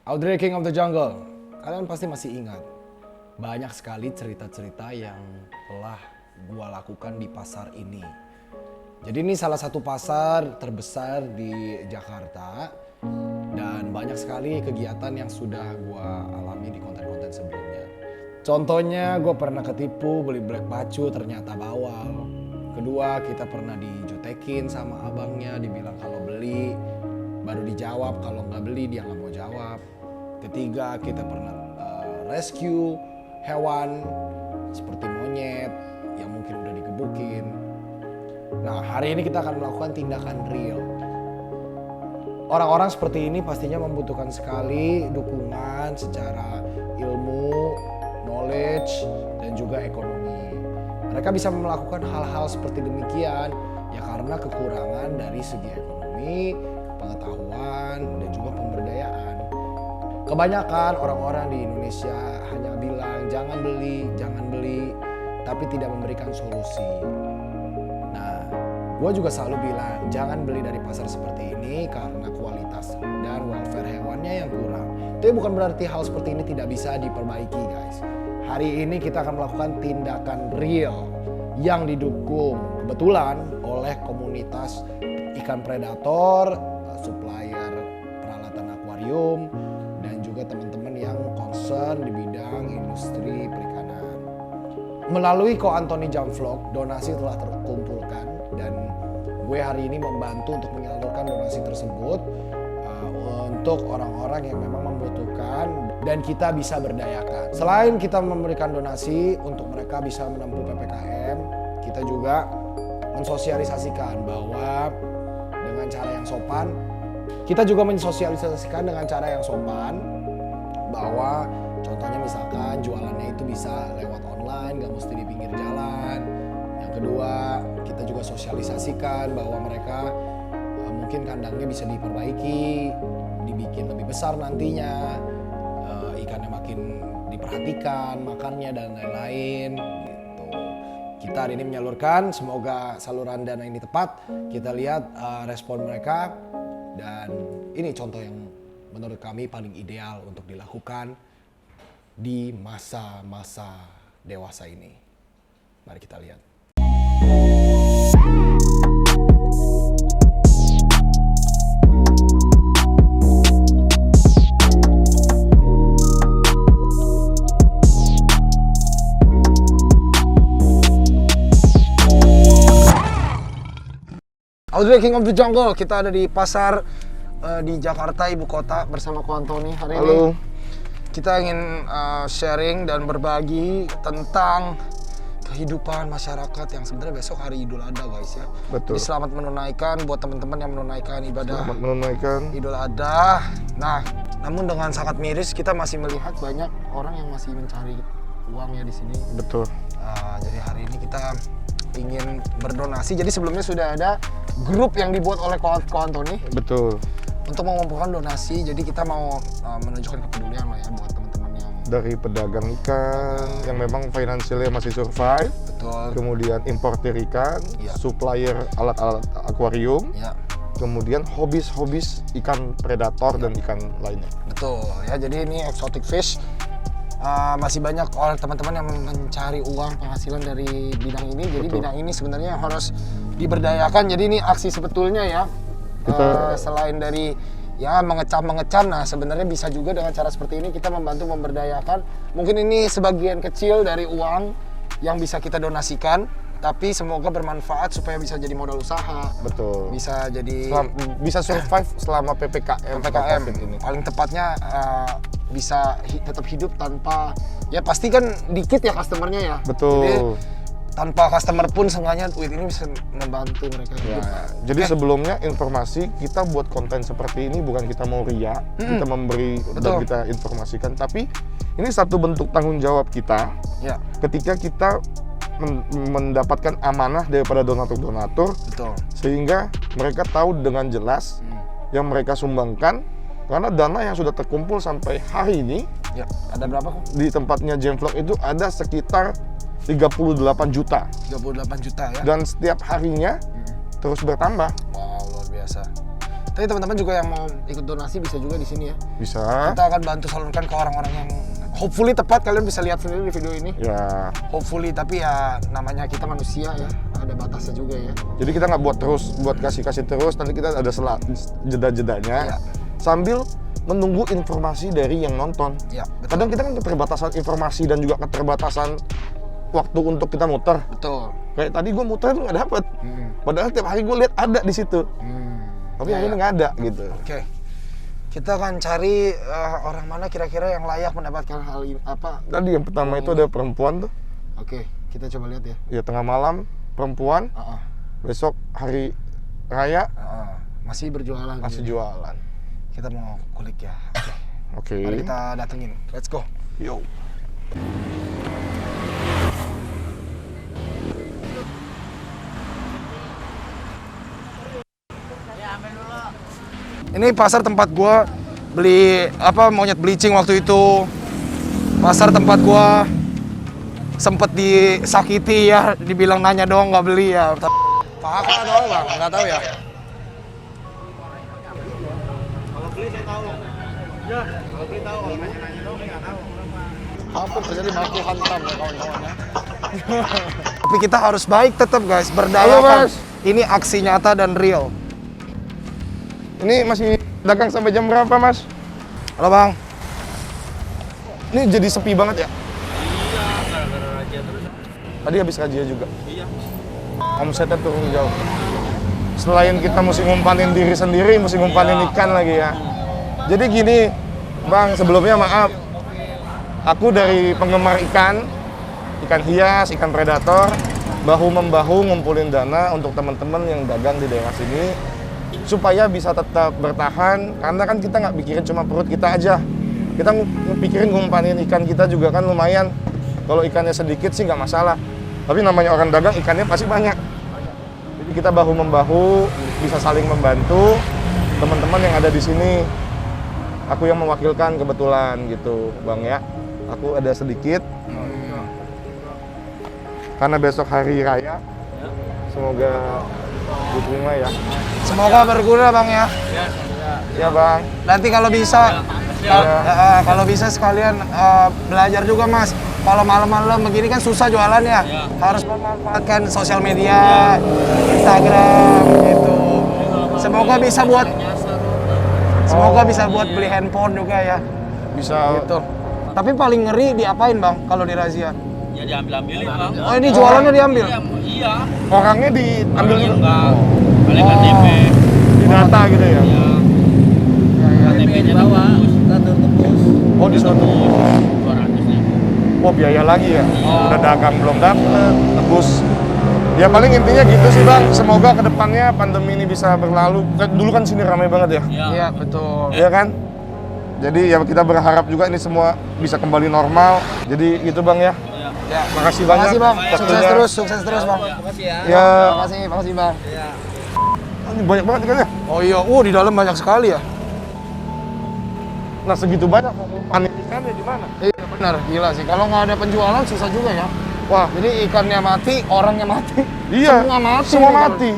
Audrey King of the Jungle, kalian pasti masih ingat banyak sekali cerita-cerita yang telah gua lakukan di pasar ini. Jadi ini salah satu pasar terbesar di Jakarta dan banyak sekali kegiatan yang sudah gua alami di konten-konten sebelumnya. Contohnya gua pernah ketipu beli black pacu ternyata bawal. Kedua, kita pernah dijutekin sama abangnya, dibilang kalau beli baru dijawab, kalau nggak beli dia nggak mau jawab. Ketiga, kita pernah rescue hewan seperti monyet yang mungkin udah digebukin. Nah, hari ini kita akan melakukan tindakan real. Orang-orang seperti ini pastinya membutuhkan sekali dukungan secara ilmu, knowledge, dan juga ekonomi. Mereka bisa melakukan hal-hal seperti demikian ya karena kekurangan dari segi ekonomi, pengetahuan, dan juga pemberdayaan. Kebanyakan orang-orang di Indonesia hanya bilang jangan beli, tapi tidak memberikan solusi. Nah, gue juga selalu bilang jangan beli dari pasar seperti ini karena kualitas dan welfare hewannya yang kurang. Tapi bukan berarti hal seperti ini tidak bisa diperbaiki, guys. Hari ini kita akan melakukan tindakan real yang didukung kebetulan oleh komunitas ikan predator, supplier peralatan akuarium, dan juga teman-teman yang concern di bidang industri perikanan. Melalui Ko Antoni Jump Vlog, donasi telah terkumpulkan dan gue hari ini membantu untuk menyalurkan donasi tersebut untuk orang-orang yang memang membutuhkan dan kita bisa berdayakan. Selain kita memberikan donasi untuk mereka bisa menempuh PPKM, kita juga mensosialisasikan bahwa dengan cara yang sopan, kita juga mensosialisasikan dengan cara yang sopan bahwa contohnya misalkan jualannya itu bisa lewat online, gak mesti di pinggir jalan. Yang kedua, kita juga sosialisasikan bahwa mereka mungkin kandangnya bisa diperbaiki, dibikin lebih besar nantinya, ikannya makin diperhatikan, makannya dan lain-lain gitu. Kita hari ini menyalurkan, semoga saluran dana ini tepat. Kita lihat respon mereka dan ini contoh yang menurut kami paling ideal untuk dilakukan di masa-masa dewasa ini. Mari kita lihat. Audrey King of the Jungle, kita ada di pasar di Jakarta, ibu kota, bersama Ko Antoni hari ini. Kita ingin sharing dan berbagi tentang kehidupan masyarakat yang sebenarnya besok hari Idul Adha, guys ya. Betul. Jadi selamat menunaikan buat teman-teman yang menunaikan ibadah Selamat menunaikan Idul Adha. Nah, namun dengan sangat miris kita masih melihat banyak orang yang masih mencari uangnya di sini. betul. Jadi hari ini kita ingin berdonasi. Jadi sebelumnya sudah ada grup yang dibuat oleh Ko Antoni Betul. untuk mengumpulkan donasi. Jadi kita mau menunjukkan kepedulian lah ya buat teman-teman yang Dari pedagang ikan yang memang finansialnya masih survive, betul. kemudian importer ikan, Iya. supplier alat-alat akuarium, Ya, kemudian hobis ikan predator dan ikan lainnya. betul ya. Jadi ini exotic fish. Masih banyak orang teman-teman yang mencari uang penghasilan dari bidang ini. Jadi Betul. bidang ini sebenarnya harus diberdayakan. Jadi ini aksi sebetulnya ya. Selain dari ya mengecam, nah sebenarnya bisa juga dengan cara seperti ini kita membantu memberdayakan. Mungkin ini sebagian kecil dari uang yang bisa kita donasikan, tapi semoga bermanfaat supaya bisa jadi modal usaha. Betul. Bisa jadi Bisa survive selama PPKM COVID ini. paling tepatnya bisa tetap hidup tanpa, ya pasti kan dikit ya customernya ya. Betul. Jadi tanpa customer pun seenggaknya duit ini bisa membantu mereka hidup. Ya, jadi sebelumnya informasi kita buat konten seperti ini bukan kita mau ria, kita memberi dan Betul. kita informasikan, tapi ini satu bentuk tanggung jawab kita Ya, ketika kita mendapatkan amanah daripada donatur-donatur, betul. sehingga mereka tahu dengan jelas yang mereka sumbangkan, karena dana yang sudah terkumpul sampai hari ini Ya, ada berapa kok? di tempatnya Jump Vlog itu ada sekitar 38 juta 38 juta ya. dan setiap harinya terus bertambah. Wow, luar biasa. Tapi teman-teman juga yang mau ikut donasi bisa juga di sini ya. Bisa. Kita akan bantu salurkan ke orang-orang yang hopefully tepat, kalian bisa lihat sendiri di video ini. Ya. Hopefully, tapi ya namanya kita manusia ya, ada batasnya juga ya. Jadi kita nggak buat terus, buat kasih terus, nanti kita ada jeda-jedanya Ya. sambil menunggu informasi dari yang nonton. Ya, betul. Kadang kita kan keterbatasan informasi dan juga keterbatasan waktu untuk kita muter. Betul. Kayak tadi gue muter tuh nggak dapet. Padahal tiap hari gue lihat ada di situ. Tapi hari ini nggak ada gitu. Oke. Kita akan cari orang mana kira-kira yang layak mendapatkan hal ini, apa. Tadi yang pertama itu ada perempuan tuh. Oke, kita coba lihat ya. Ya tengah malam perempuan. Besok hari raya Masih berjualan. masih jadi jualan. Kita mau kulik ya. Oke. Oke. Mari kita datengin. Let's go. Yo. Ini pasar tempat gua beli monyet bleaching waktu itu. Pasar tempat gua sempet disakiti ya, dibilang nanya doang nggak beli ya. Kakak doang bang, nggak tahu ya. Kalau beli saya tahu. Ya, kalau beli tahu, kalau nanya-nanya doang saya nggak tahu. Apa terjadi baku hantam ya kawan-kawan ya. Tapi kita harus baik tetap guys, berdayakan. Halo, Mas. Ini aksi nyata dan real. Ini masih dagang sampai jam berapa, Mas? Halo bang. Ini jadi sepi banget ya? Iya, gara-gara raja terus. Tadi habis razia juga. Iya. Omsetnya turun jauh. Selain kita mesti ngumpanin diri sendiri, mesti ngumpanin ikan lagi ya. Jadi gini, Bang, sebelumnya maaf. Aku dari penggemar ikan hias, ikan predator, bahu-membahu ngumpulin dana untuk teman-teman yang dagang di daerah sini supaya bisa tetap bertahan, karena kan kita nggak pikirin cuma perut kita aja. Kita pikirin ngumpanin ikan kita juga kan lumayan. Kalau ikannya sedikit sih nggak masalah. Tapi namanya orang dagang, ikannya pasti banyak. Jadi kita bahu-membahu, bisa saling membantu teman-teman yang ada di sini. Aku yang mewakilkan kebetulan gitu, Bang ya. Aku ada sedikit. Karena besok hari raya. Semoga diterima ya. Semoga berguna bang ya. Ya, Bang. Nanti kalau bisa, kalau bisa sekalian belajar juga mas. Kalau malam-malam begini kan susah jualannya, harus memanfaatkan sosial media, Instagram gitu. Semoga bisa buat beli handphone juga ya. Bisa Gitu. Tapi paling ngeri diapain bang kalau di razia? Ya diambil-ambilin, Bang. Oh ini jualannya diambil? Iya. orangnya diambil Orangnya dulu. enggak. Paling KTP. Di data gitu ya. Iya. KTP-nya bawah. Oh, di suatu. 200.000. Oh, biaya lagi ya. Udah dagang belum dapet, tebus. Ya paling intinya gitu sih, Bang. Semoga kedepannya pandemi ini bisa berlalu. Dulu kan sini ramai banget ya. Iya betul. Iya kan? Jadi ya kita berharap juga ini semua bisa kembali normal. Jadi gitu, Bang ya. Ya. Makasih banyak. Makasih bang. waktunya. Sukses terus bang. Makasih ya. Ya, Makasih bang. ini banyak banget ikannya. Oh iya, di dalam banyak sekali ya. Nah, segitu banyak panen ikannya di mana? Iya benar, gila sih. Kalau nggak ada penjualan susah juga ya. Wah, Jadi ikannya mati, orangnya mati. iya. Semua mati. Semua nih, mati.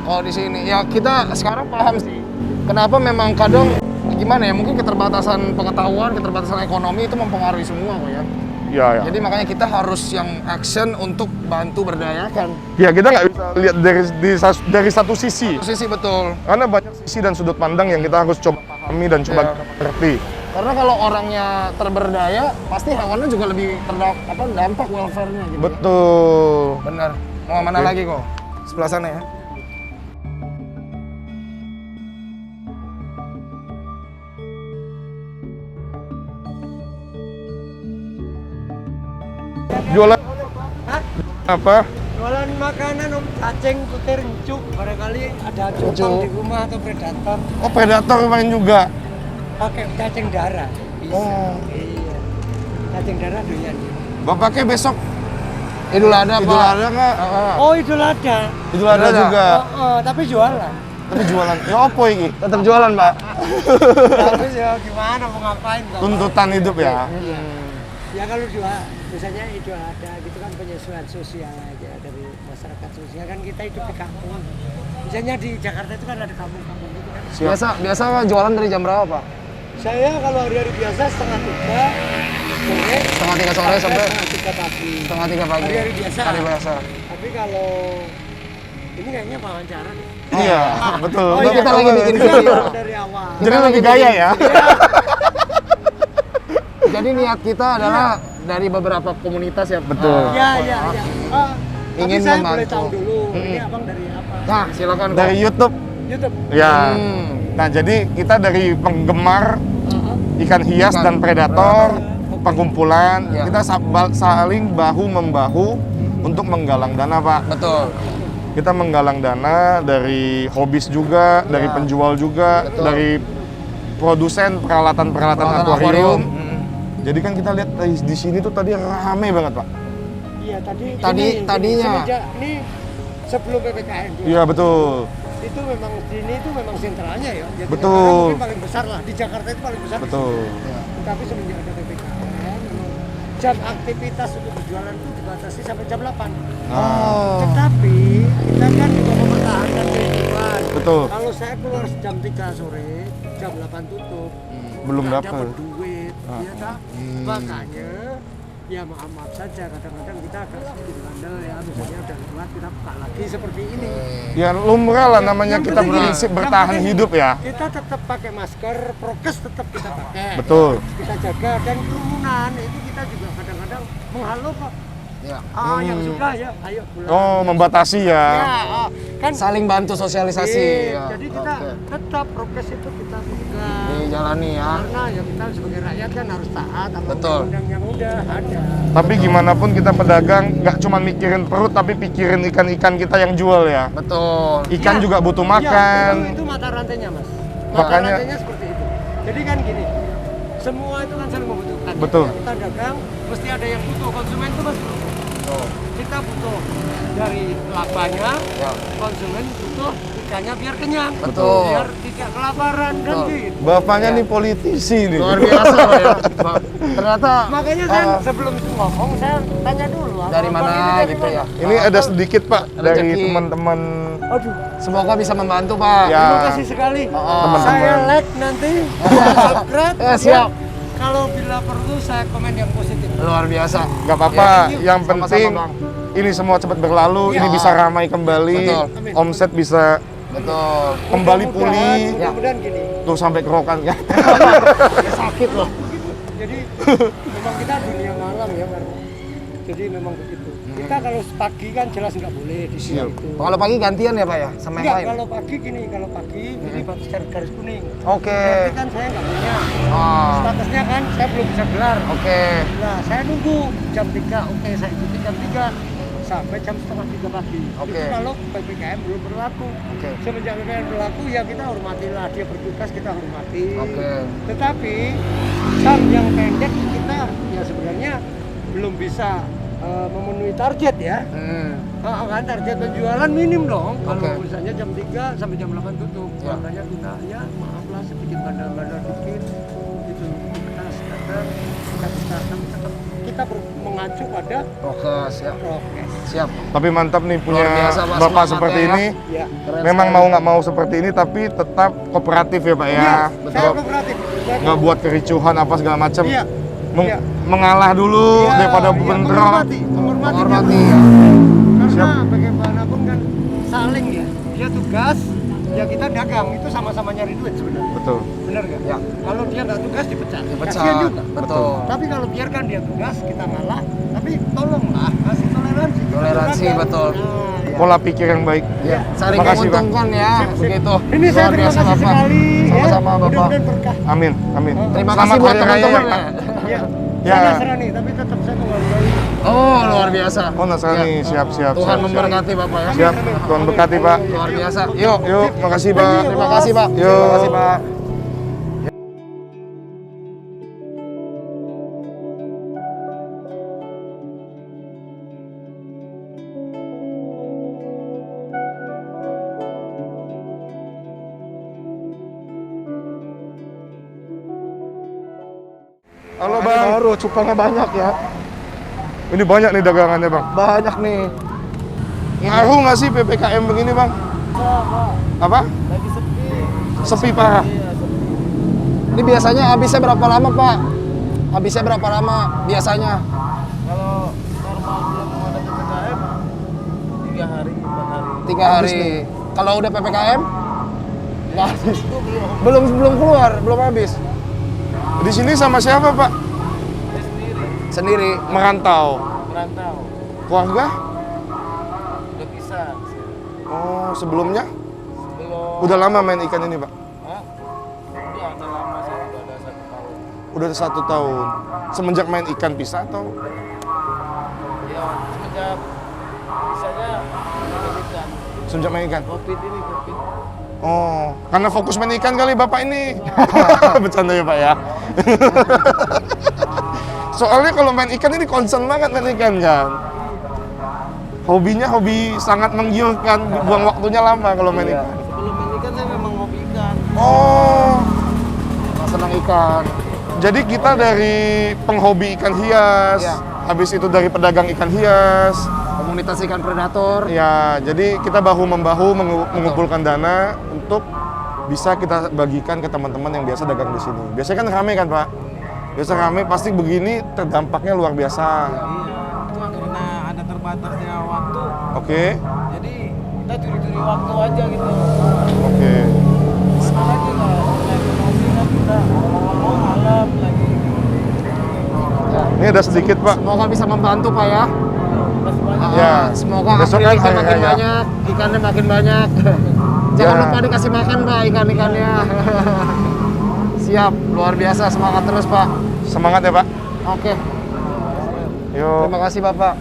Oh di sini ya kita sekarang paham sih. Kenapa memang kadang gimana ya? Mungkin keterbatasan pengetahuan, keterbatasan ekonomi itu mempengaruhi semua kok ya. Iya, ya. Jadi makanya kita harus yang action untuk bantu berdayakan. Ya kita nggak bisa lihat dari satu sisi. Sisi betul. Karena banyak sisi dan sudut pandang yang kita harus coba pahami dan coba ngerti. Karena kalau orangnya terberdaya, pasti hewannya juga lebih dampak welfare-nya gitu. Betul. Benar. Mau mana Oke. lagi kok? Sebelah sana ya. Jualan apa? Jualan makanan om, cacing, kutir, encuk, barangkali ada cupang Encuk. di rumah atau predator, Oh, predator main juga. pakai cacing darah. Bisa. Oh. Iya. Cacing darah doyan. Bapaknya besok Idul Adha, Idul Pak. Adha nggak? Oh, Idul Adha. Idul Adha Adha. juga. Tapi jualan. Tapi jualan. Ya apa ini? Tetap jualan, Pak. Tapi ya gimana mau ngapain kalau? Tuntutan hidup ya. Ya kalau jual, biasanya Idul Adha gitu kan penyesuaian sosial aja dari masyarakat sosial kan kita hidup di kampung. Misalnya di Jakarta itu kan ada kampung-kampung gitu kan. Biasa jualan dari jam berapa, Pak? Saya kalau hari-hari biasa setengah 3 sore, Setengah 3 sore sampai setengah 3 pagi. setengah 3 pagi. Hari-hari biasa. Hari biasa. Tapi kalau ini kayaknya wawancara nih. Iya, betul. Ini kita lagi bikin Iya, video. dari awal. Jadi lebih gaya ya. Jadi niat kita adalah dari beberapa komunitas ya. Betul. Iya, iya, iya. Ingin tapi saya membantu. boleh tahu dulu, ini abang dari apa? Nah, silakan Kak. Dari YouTube. YouTube. Ya. Hmm. Nah, jadi kita dari penggemar ikan hias dan predator, pengumpulan, Ya. kita saling bahu-membahu untuk menggalang dana, Pak. Betul. Kita menggalang dana dari hobis juga, dari penjual juga, Betul. dari produsen peralatan-peralatan akuarium. Jadi kan kita lihat di sini tuh tadi rame banget, Pak. Iya, Tadinya. semenjak ini sebelum PPKM. Iya, betul. Itu memang sini itu memang sentralnya ya. Jadi Betul. mungkin paling besar lah di Jakarta itu paling besar. Betul. Tapi semenjak ada PPKM memang jam aktivitas untuk berjualan itu dibatasi sampai jam 8. Oh. Tetapi kita kan juga mempertahankan kehidupan. Betul. Kalau saya keluar jam 3 sore, jam 8 tutup. Belum Nggak dapet. dapet duit, ya kan? Makanya ya maaf saja kadang-kadang kita agak sedikit bandel ya, misalnya udah lewat kita buka lagi seperti ini. Ya lumrah lah namanya Yang kita penting gini, prinsip yang bertahan penting hidup ya. Kita tetap pakai masker, prokes tetap kita pakai. Betul. Kita jaga dan kerumunan itu kita juga kadang-kadang menghalau kok. Ya. Yang sudah ya, ayo pulang. Oh, membatasi ya. Ya, kan Saling bantu sosialisasi. Iya, Ya. jadi kita Oke. tetap prokes itu kita pegang. Dijalani ya. Karena ya kita sebagai rakyat kan harus taat sama Betul. undang-undang yang udah ada. Tapi gimana pun kita pedagang nggak cuma mikirin perut tapi pikirin ikan-ikan kita yang jual ya. Betul. Ikan Ya, juga butuh ya, makan. itu mata rantainya mas. Mata Makanya- rantainya seperti itu. Jadi kan gini, semua itu kan saling membutuhkan. Betul. Kita dagang, mesti ada yang butuh. Konsumen itu mas butuh. Kita butuh dari labanya, Ya. konsumen butuh ikannya biar kenyang. Betul. Biar tidak kelaparan kan Betul. gitu. Bapaknya nih politisi nih. Luar biasa loh ya. Ternyata Makanya saya sebelum ngomong saya tanya dulu. dari abang mana ini dari gitu mana? ya. Ini ada sedikit Pak dari Rezeki. teman-teman. Aduh, Semoga bisa membantu, Pak. Ya. terima kasih sekali. Teman-teman. Saya like nanti, saya subscribe. Siap. Kalau bila perlu saya komen yang positif. Luar biasa. Nggak apa-apa, Ya, yang sama-sama, penting Bang. ini semua cepat berlalu, Ya. ini bisa ramai kembali, Betul. Amin. omset bisa Betul. kembali Mudah-mudahan- pulih. Mudah-mudahan gini. Tuh sampai kerokan ya. Sakit loh. Jadi memang kita dunia malam ya kan. Jadi memang begitu. Kita kalau pagi kan jelas nggak boleh di sini Siap. itu. Kalau pagi gantian ya, Pak ya, sama yang Enggak, lain. kalau pagi gini, kalau pagi ini batas garis kuning. Oke. Berarti kan saya nggak punya. Oh. Statusnya kan saya belum bisa gelar. Oke. Nah, saya nunggu jam 3, oke saya ikuti jam 3 sampai jam setengah 3 pagi. Oke. Itu kalau PPKM belum berlaku. Oke. Semenjak PPKM berlaku ya kita hormatilah, dia bertugas kita hormati. Oke. Tetapi jam yang pendek kita ya sebenarnya belum bisa memenuhi target ya. Kan target penjualan minim dong. Kalau Oke. misalnya jam 3 sampai jam 8 tutup. Ya. Makanya kita ya maaflah sedikit bandar-bandar dikit itu kita kadang kita mengacu pada Oke, siap. prokes. Siap. Tapi mantap nih punya Luar biasa, Pak, Bapak semangatnya seperti ya. ini. Ya. Keren Memang sekali. mau nggak mau seperti ini tapi tetap kooperatif ya Pak ya. Iya, saya Nggak- kooperatif. Saya nggak buat kericuhan apa segala macam. Iya. Iya. Mengalah dulu Iya, daripada iya, bentrok. menghormati Menghormati dia. ya. Karena bagaimanapun kan saling ya. Dia tugas, ya kita dagang itu sama-sama nyari duit sebenarnya. Betul. Benar nggak? Ya. Kalau dia nggak tugas dipecat. Dipecat. Kasihan juga. Betul. Tapi kalau biarkan dia tugas, kita ngalah. Tapi tolonglah kasih toleransi. Toleransi, Dagang. betul. Nah, ya. Pola pikir yang baik. Ya, saling Makasih, Pak. menguntungkan ya, Sip, sip. begitu. Ini saya Luar terima biasa, kasih Bapak. sekali. Sama-sama, ya. Bapak. Mudah-mudahan berkah. Amin, amin. Terima Selamat kasih buat Hari Raya teman-teman. ya, Pak. Ya. Ya. Saya Nasrani, tapi tetap saya menghargai. Oh, luar biasa. Oh Nasrani, Ya. siap, siap. Tuhan siap, memberkati Bapak ya. Siap, Tuhan berkati Pak. Luar biasa. Yuk, Yuk, makasih Pak. terima kasih, Pak. Yuk. Terima kasih, Pak. Halo Bang. Baru cupangnya banyak ya. Ini banyak nih dagangannya Bang. Banyak nih. Ngaruh nggak sih PPKM begini bang? Apa? Lagi sepi. Sepi parah. Iya, sepi. Ini biasanya habisnya berapa lama Pak? Habisnya berapa lama biasanya? Kalau normal belum ada PPKM 3 hari, 4 hari. 3 hari. Kalau udah PPKM? Nggak habis. Itu belum. Belum keluar, belum habis. Di sini sama siapa pak? Saya sendiri Sendiri. Merantau. merantau. Keluarga? Udah pisah. Oh sebelumnya? Sebelum. Udah lama main ikan ini pak? Hah? Udah ada lama sih, udah ada 1 tahun. Udah 1 tahun. Semenjak main ikan pisah atau? Ya, semenjak bisanya ikan. Semenjak main ikan? Covid ini, Covid. Oh, karena fokus main ikan kali bapak ini. Bercanda ya pak ya. Soalnya kalau main ikan ini concern banget main ikan kan. Hobinya hobi sangat menggiurkan, buang waktunya lama kalau main Iya. ikan. Sebelum main ikan saya memang hobi ikan. Oh, Senang ikan. jadi kita dari penghobi ikan hias, Iya. habis itu dari pedagang ikan hias. Komunitas ikan predator. Ya, jadi kita bahu-membahu mengumpulkan dana untuk bisa kita bagikan ke teman-teman yang biasa dagang di sini. Biasanya kan rame kan Pak? Biasa rame, pasti begini terdampaknya luar biasa. Iya, cuma karena ada terbatasnya waktu, Oke, jadi kita curi-curi waktu aja gitu. oke. Mana lagi lah, lagi ngopi kan kita ngomong malam lagi. Ini ada sedikit Pak. Semoga bisa membantu Pak ya. Masih banyak. Ya. Semoga Besok April kan ikan hari makin raya. banyak, ikannya makin banyak. Jangan Ya. lupa dikasih makan Pak ikan-ikannya. Siap, luar biasa, semangat terus Pak. Semangat ya Pak. Oke, Yuk. terima kasih Bapak.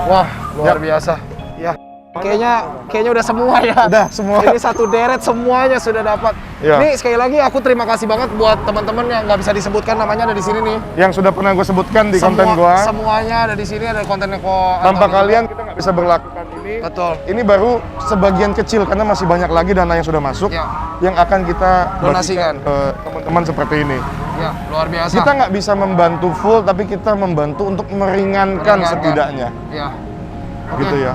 Wah, luar Ya. biasa. Ya. Kayaknya udah semua ya. Udah semua. Ini satu deret semuanya sudah dapat. Ya. Ini sekali lagi aku terima kasih banget buat teman-teman yang nggak bisa disebutkan namanya ada di sini nih. Yang sudah pernah gue sebutkan di konten gua. Semuanya ada di sini, ada kontennya kok. Tanpa kalian kita nggak bisa berlakukan ini. Betul. Ini baru sebagian kecil karena masih banyak lagi dana yang sudah masuk Ya. yang akan kita Donasikan. bagikan ke teman-teman seperti ini. Ya, luar biasa. Kita nggak bisa membantu full, tapi kita membantu untuk meringankan setidaknya, Ya. gitu ya.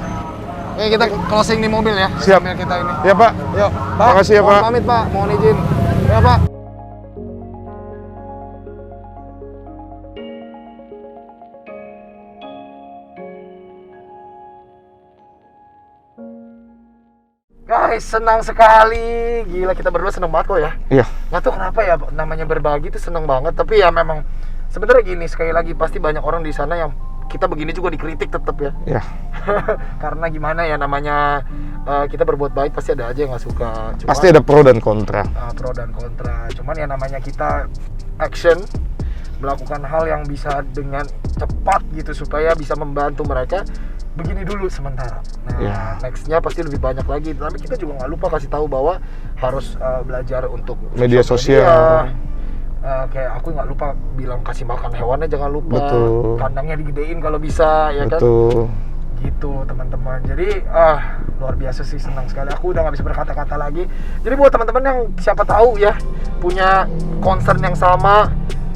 Oke, kita closing di mobil ya. Siap. Sambil kita ini. Ya Pak. Yuk, Pak. Makasih ya, mohon Pak. Pamit Pak, mohon izin. Ya Pak. Guys, senang sekali. Gila, kita berdua senang banget kok ya. Iya. Nggak tahu kenapa ya, namanya berbagi itu seneng banget. Tapi ya memang sebenarnya gini, sekali lagi pasti banyak orang di sana yang kita begini juga dikritik tetap ya. Iya. Karena gimana ya namanya kita berbuat baik pasti ada aja yang nggak suka. Cuman, Pasti ada pro dan kontra. pro dan kontra. Cuman ya namanya kita action, melakukan hal yang bisa dengan cepat gitu supaya bisa membantu mereka. Begini dulu sementara. Nah, Ya. nextnya pasti lebih banyak lagi. Tapi kita juga nggak lupa kasih tahu bahwa harus belajar untuk Media sosial. media. Kayak aku nggak lupa bilang kasih makan hewannya, jangan lupa. Betul. Kandangnya digedein kalau bisa, ya kan? Betul. Gitu teman-teman. Jadi luar biasa sih, senang sekali. Aku udah nggak bisa berkata-kata lagi. Jadi buat teman-teman yang siapa tahu ya punya concern yang sama.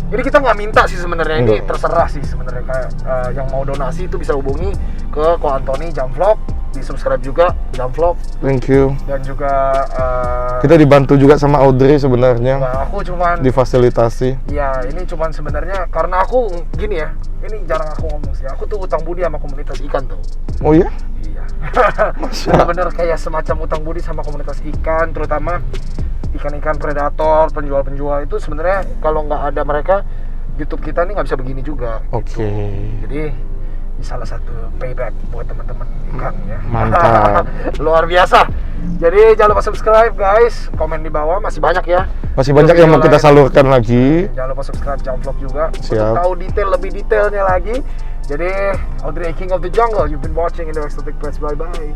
Jadi kita nggak minta sih sebenarnya, ini Enggak. terserah sih sebenarnya, kayak yang mau donasi itu bisa hubungi ke Ko Antoni Jamvlog, di subscribe juga Jamvlog, Thank you. dan juga Kita dibantu juga sama Audrey sebenarnya, nah, aku cuman difasilitasi. ya ini cuman sebenarnya karena aku gini ya, ini jarang aku ngomong sih, aku tuh utang budi sama komunitas ikan tuh. Oh iya? Iya. Bener-bener kayak semacam utang budi sama komunitas ikan, terutama ikan-ikan predator, penjual-penjual itu sebenarnya kalau nggak ada mereka, YouTube kita nih nggak bisa begini juga. Oke. Jadi ini salah satu payback buat teman-teman ikan ya. Mantap. Luar biasa. Jadi jangan lupa subscribe guys, komen di bawah, masih banyak ya. Masih banyak yang mau Video kita lain. salurkan lagi. Jangan lupa subscribe Jamvlog juga Siap. untuk tahu lebih detailnya lagi. Jadi Audrey, King of the Jungle, you've been watching in the Exotic Press. Bye bye.